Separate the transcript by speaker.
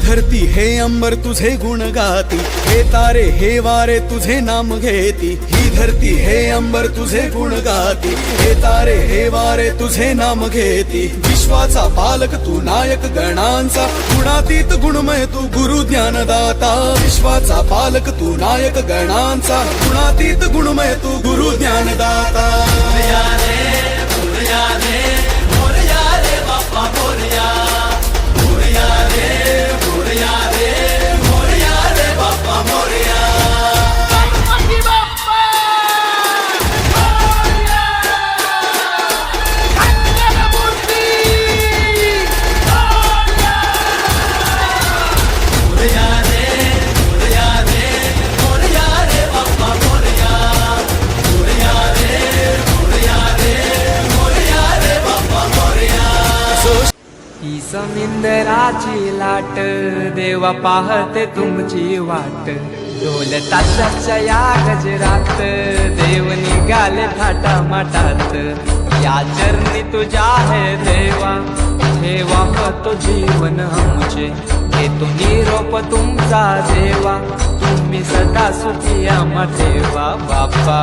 Speaker 1: धरती हे अंबर तुझे गुण गाती, हे तारे हे वारे तुझे नाम घेती। ही धरती हे अंबर तुझे गुण गाती, हे तारे हे वारे तुझे नाम घेती। विश्वाचा पालक तू नायक गणांचा, गुणातीत गुणमय तू गुरु ज्ञानदाता। विश्वाचा पालक तू नायक गणांचा, गुणातीत गुणमय तू गुरु ज्ञानदाता।
Speaker 2: मोरया रे मोरया रे बाप्पा मोरया, मोरया रे मोरया रे मोरया रे बाप्पा मोरया। गणपती बाप्पा मोरया, मंगलमूर्ती मोरया। मोरया रे मोरया रे बाप्पा मोरया, मोरया रे मोरया रे बाप्पा मोरया।
Speaker 3: ही समिंदराची लाट, देवा पाहते तुमची वाट। ढोल ताशाच्या या गजरात, देव निघाले थाटामाटात। या चरणी तुझ्या है देवा, ठेवा तो जीवन आमचे। घेतो निरोप तुमचा देवा, तुम्ही सदा सुखी आम्हा ठेवा। बाप्पा